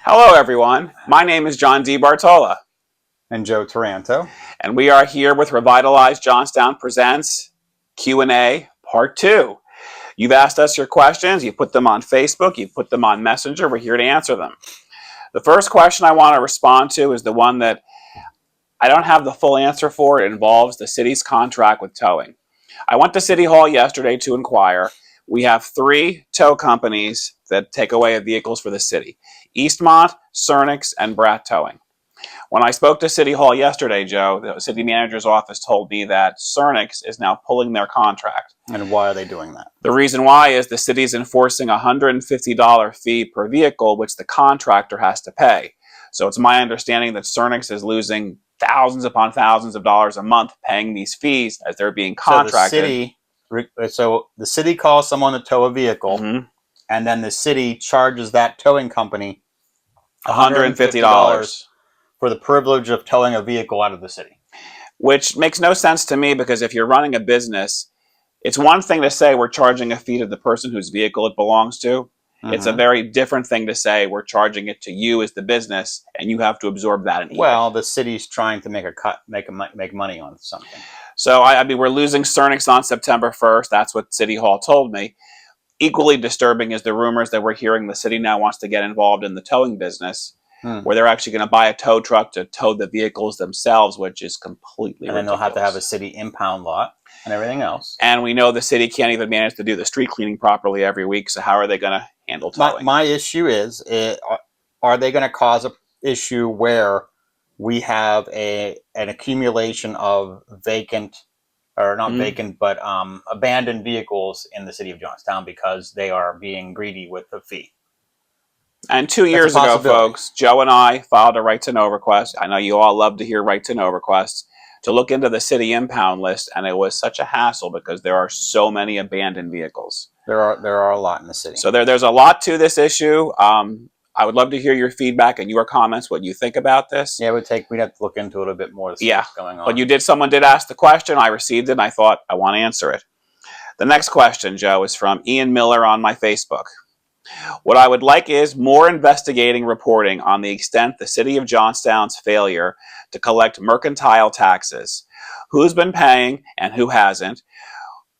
Hello, everyone. My name is John D. Bartola, And Joe Taranto. and we are here with Revitalize Johnstown Presents Q&A Part 2. You've asked us your questions. You put them on Facebook. You put them on Messenger. We're here to answer them. The first question I want to respond to is the one that I don't have the full answer for. It involves the city's contract with towing. I went to City Hall yesterday to inquire. We have 3 tow companies that take away vehicles for the city: Eastmont, Cernix, and Brat Towing. When I spoke to City Hall yesterday, Joe, the city manager's office told me that Cernix is now pulling their contract. And why are they doing that? The reason why is the city's enforcing a $150 fee per vehicle, which the contractor has to pay. So it's my understanding that Cernix is losing thousands upon thousands of dollars a month paying these fees as they're being contracted. So the city calls someone to tow a vehicle, and then the city charges that towing company $150 for the privilege of towing a vehicle out of the city. Which makes no sense to me, because if you're running a business, it's one thing to say we're charging a fee to the person whose vehicle it belongs to. It's a very different thing to say we're charging it to you as the business, and you have to absorb that in. Well, the city's trying to make money on something. So I mean, we're losing Cernix on September 1st. That's what City Hall told me. Equally disturbing is the rumors that we're hearing the city now wants to get involved in the towing business, where they're actually going to buy a tow truck to tow the vehicles themselves, which is completely ridiculous. And then they'll have to have a city impound lot and everything else. And we know the city can't even manage to do the street cleaning properly every week, so how are they going to handle towing? My issue is, are they going to cause an issue where we have an accumulation of abandoned vehicles in the city of Johnstown because they are being greedy with the fee? And 2 years ago, folks, Joe and I filed a right to know request. I know you all love to hear right to know requests, to look into the city impound list, and it was such a hassle because there are so many abandoned vehicles. There are a lot in the city. So there's a lot to this issue. I would love to hear your feedback and your comments, what you think about this. Yeah, we'd have to look into it a bit more to see what's going on. But someone did ask the question. I received it, and I thought I want to answer it. The next question, Joe, is from Ian Miller on my Facebook. What I would like is more investigating reporting on the extent the city of Johnstown's failure to collect mercantile taxes. Who's been paying and who hasn't?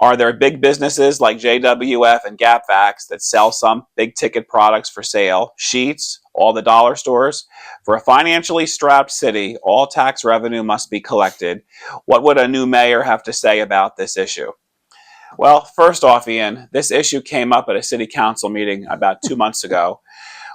Are there big businesses like JWF and GapVax that sell some big ticket products for sale? Sheets, all the dollar stores? For a financially strapped city, all tax revenue must be collected. What would a new mayor have to say about this issue? Well, first off, Ian, this issue came up at a city council meeting about 2 months ago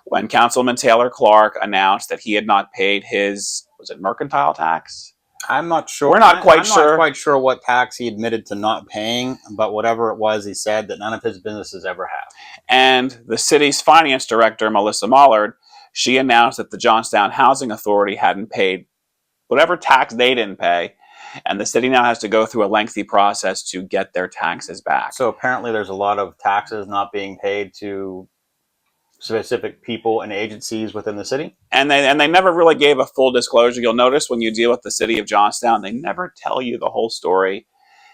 when Councilman Taylor Clark announced that he had not paid his, was it mercantile tax? I'm not sure. We're not quite sure. I'm not quite sure what tax he admitted to not paying, but whatever it was, he said that none of his businesses ever have. And the city's finance director, Melissa Mollard, she announced that the Johnstown Housing Authority hadn't paid whatever tax they didn't pay, and the city now has to go through a lengthy process to get their taxes back. So apparently there's a lot of taxes not being paid to specific people and agencies within the city. And they never really gave a full disclosure. You'll notice when you deal with the city of Johnstown, they never tell you the whole story.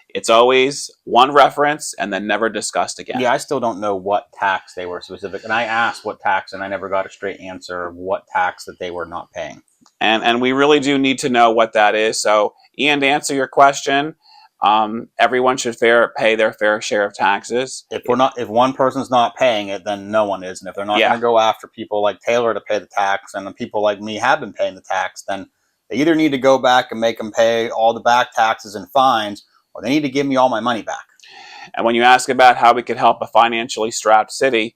It's always one reference and then never discussed again. Yeah, I still don't know what tax they were specific. And I asked what tax, and I never got a straight answer of what tax that they were not paying. And we really do need to know what that is. So, Ian, to answer your question, everyone should pay their fair share of taxes. If one person's not paying it, then no one is. And if they're not going to go after people like Taylor to pay the tax, and the people like me have been paying the tax, then they either need to go back and make them pay all the back taxes and fines, or they need to give me all my money back. And when you ask about how we could help a financially strapped city,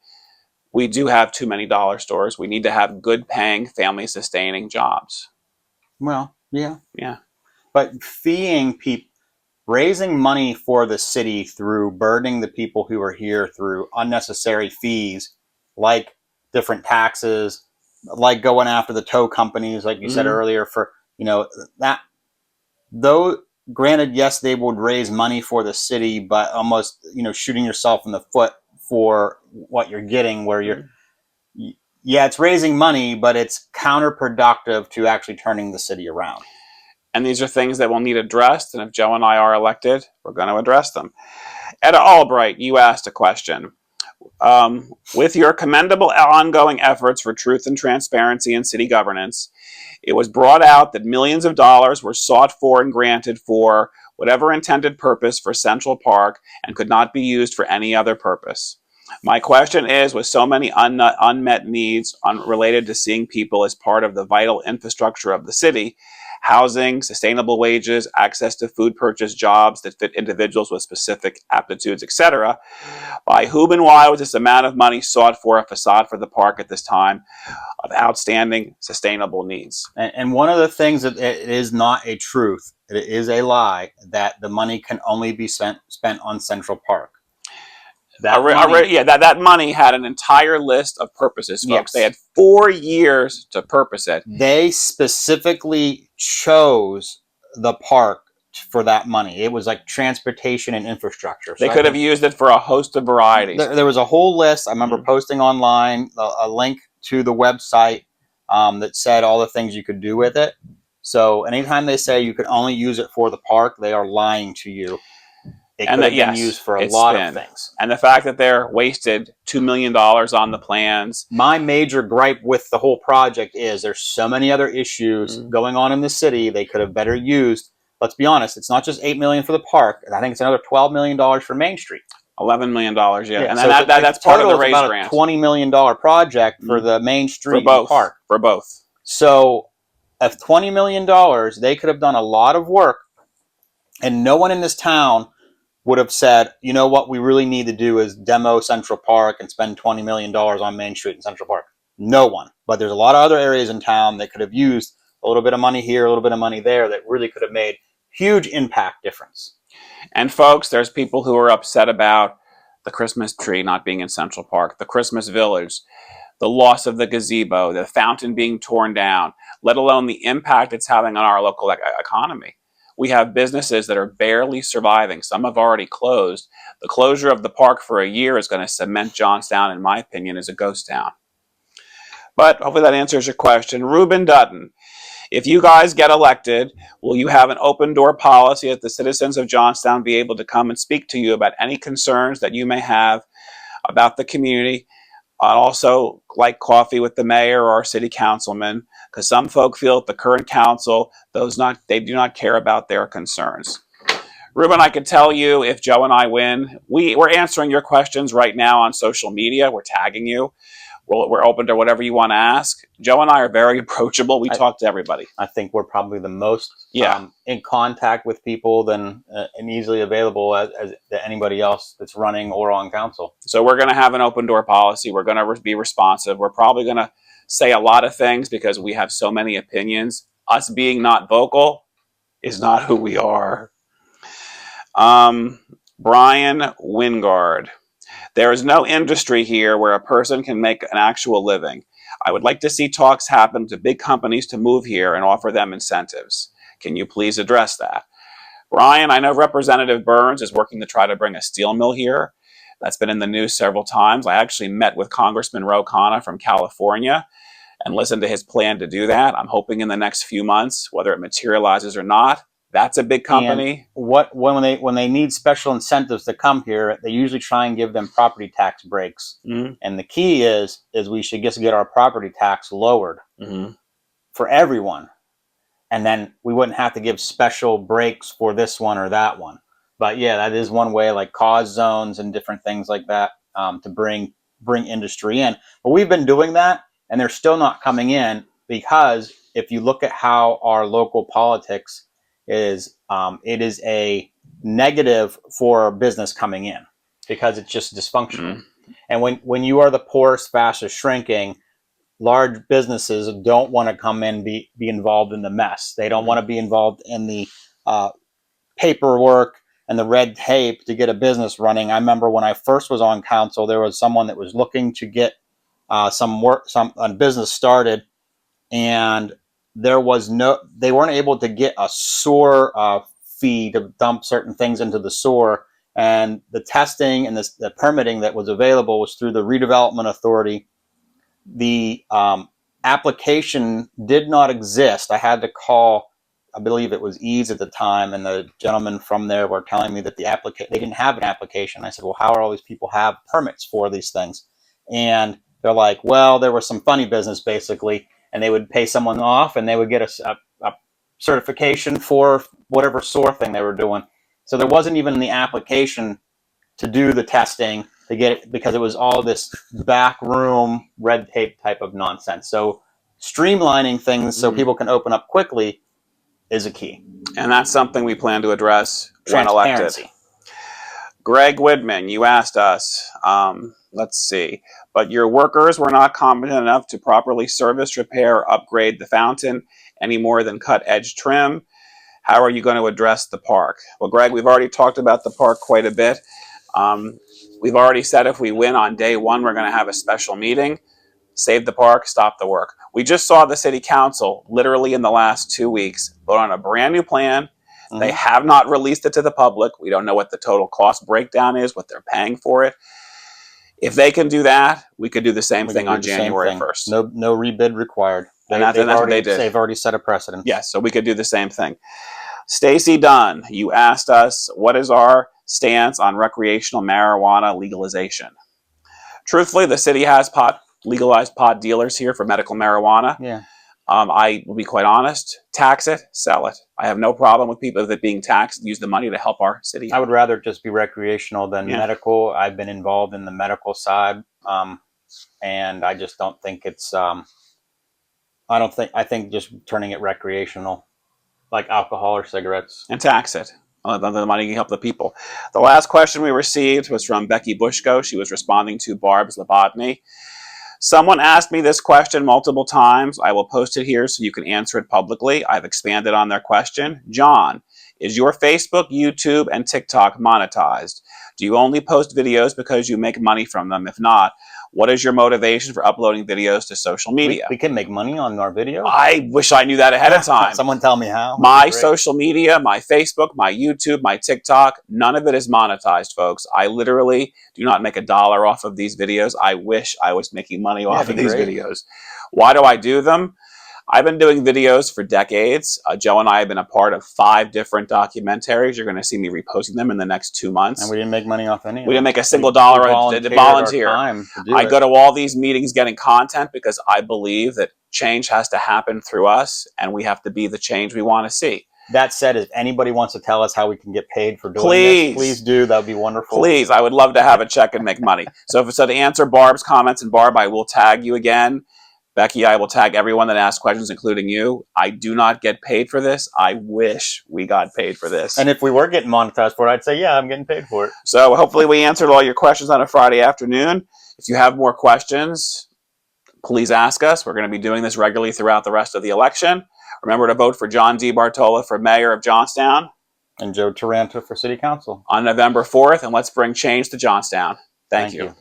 we do have too many dollar stores. We need to have good paying, family sustaining jobs. Well, yeah. Yeah. But feeing people, raising money for the city through burdening the people who are here through unnecessary fees, like different taxes, like going after the tow companies, like you said earlier, for, that, though, granted, yes, they would raise money for the city, but almost, shooting yourself in the foot for what you're getting, where it's raising money, but it's counterproductive to actually turning the city around. And these are things that will need addressed, and if Joe and I are elected, we're going to address them. Etta Albright, you asked a question. With your commendable ongoing efforts for truth and transparency in city governance, it was brought out that millions of dollars were sought for and granted for whatever intended purpose for Central Park and could not be used for any other purpose. My question is, with so many unmet needs related to seeing people as part of the vital infrastructure of the city, housing, sustainable wages, access to food purchase, jobs that fit individuals with specific aptitudes, etc., by whom and why was this amount of money sought for a facade for the park at this time of outstanding sustainable needs? And one of the things that it is not a truth, it is a lie, that the money can only be spent on Central Park. That money had an entire list of purposes, folks. Yes. They had 4 years to purpose it. They specifically chose the park for that money. It was like transportation and infrastructure. So they could have used it for a host of varieties. There was a whole list. I remember posting online a link to the website that said all the things you could do with it. So anytime they say you could only use it for the park, they are lying to you. It could have been used for a lot of things. And the fact that they're wasted $2 million on the plans. My major gripe with the whole project is there's so many other issues going on in the city they could have better used. Let's be honest, it's not just $8 million for the park. I think it's another $12 million for Main Street. $11 million, yeah. And so that's part of the raise grant. It's about a $20 million project for the Main Street park. For both. So at $20 million, they could have done a lot of work, and no one in this town would have said, you know what we really need to do is demo Central Park and spend $20 million on Main Street in Central Park. No one. But there's a lot of other areas in town that could have used a little bit of money here, a little bit of money there that really could have made huge impact difference. And folks, there's people who are upset about the Christmas tree not being in Central Park, the Christmas village, the loss of the gazebo, the fountain being torn down, let alone the impact it's having on our local economy. We have businesses that are barely surviving. Some have already closed. The closure of the park for a year is going to cement Johnstown, in my opinion, as a ghost town. But hopefully that answers your question. Ruben Dutton, if you guys get elected, will you have an open door policy that the citizens of Johnstown be able to come and speak to you about any concerns that you may have about the community? I'd also like coffee with the mayor or our city councilman, because some folk feel that the current council, they do not care about their concerns. Ruben, I can tell you, if Joe and I win, we're answering your questions right now on social media. We're tagging you. We're open to whatever you want to ask. Joe and I are very approachable. We talk to everybody. I think we're probably the most in contact with people and easily available as anybody else that's running or on council. So we're going to have an open door policy. We're going to be responsive. We're probably going to say a lot of things because we have so many opinions. Us being not vocal is not who we are. Brian Wingard. There is no industry here where a person can make an actual living. I would like to see talks happen to big companies to move here and offer them incentives. Can you please address that? Brian, I know Representative Burns is working to try to bring a steel mill here. That's been in the news several times. I actually met with Congressman Ro Khanna from California and listened to his plan to do that. I'm hoping in the next few months, whether it materializes or not. That's a big company. And when they need special incentives to come here, they usually try and give them property tax breaks. Mm-hmm. And the key is we should just get our property tax lowered for everyone. And then we wouldn't have to give special breaks for this one or that one. But yeah, that is one way, like cause zones and different things like that, to bring industry in. But we've been doing that, and they're still not coming in because if you look at how our local politics is, it is a negative for business coming in because it's just dysfunctional. And when you are the poorest, fastest shrinking, large businesses don't want to come in be involved in the mess. They don't want to be involved in the paperwork and the red tape to get a business running. I remember when I first was on council, there was someone that was looking to get some business started, and they weren't able to get a sewer fee to dump certain things into the sewer, and the testing and the permitting that was available was through the redevelopment authority. The application did not exist. I had to call I believe it was Ease at the time, and the gentleman from there were telling me that they didn't have an application. I said, well, how are all these people have permits for these things? And they're like, well, there was some funny business basically, and they would pay someone off, and they would get a certification for whatever SOAR thing they were doing. So there wasn't even the application to do the testing to get it, because it was all this backroom red tape type of nonsense. So streamlining things so people can open up quickly is a key. And that's something we plan to address when elected. Transparency. Greg Widman, you asked us, let's see, but your workers were not competent enough to properly service, repair, or upgrade the fountain any more than cut edge trim. How are you going to address the park? Well, Greg, we've already talked about the park quite a bit. We've already said if we win on day one, we're going to have a special meeting. Save the park, stop the work. We just saw the city council, literally in the last 2 weeks, vote on a brand new plan. They have not released it to the public. We don't know what the total cost breakdown is, what they're paying for it. If they can do that, we could do the same thing on January 1st. No rebid required. That's what they did. They've already set a precedent. Yes, so we could do the same thing. Stacy Dunn, you asked us, what is our stance on recreational marijuana legalization? Truthfully, the city has legalized pot dealers here for medical marijuana. Yeah. I will be quite honest, tax it, sell it. I have no problem with people with it being taxed, use the money to help our city. I would rather just be recreational than medical. I've been involved in the medical side, and I just don't think it's, I think just turning it recreational, like alcohol or cigarettes. And tax it. The money can help the people. The last question we received was from Becky Bushko. She was responding to Barb's Lobotomy. Someone asked me this question multiple times. I will post it here so you can answer it publicly. I've expanded on their question. John, is your Facebook, YouTube, and TikTok monetized? Do you only post videos because you make money from them? If not, what is your motivation for uploading videos to social media? We can make money on our videos? I wish I knew that ahead of time. Someone tell me how. My social media, my Facebook, my YouTube, my TikTok, none of it is monetized, folks. I literally do not make $1 off of these videos. I wish I was making money off of these videos. Why do I do them? I've been doing videos for decades. Joe and I have been a part of 5 different documentaries. You're going to see me reposting them in the next 2 months. And we didn't make money off any of them. We didn't make a single dollar to volunteer. I go to all these meetings getting content because I believe that change has to happen through us, and we have to be the change we want to see. That said, if anybody wants to tell us how we can get paid for doing this, please do. That would be wonderful. Please. I would love to have a check and make money. So to answer Barb's comments, and Barb, I will tag you again. Becky, I will tag everyone that asked questions, including you. I do not get paid for this. I wish we got paid for this. And if we were getting monetized for it, I'd say, yeah, I'm getting paid for it. So hopefully we answered all your questions on a Friday afternoon. If you have more questions, please ask us. We're going to be doing this regularly throughout the rest of the election. Remember to vote for John D. Bartola for mayor of Johnstown. And Joe Taranto for city council. On November 4th, and let's bring change to Johnstown. Thank you.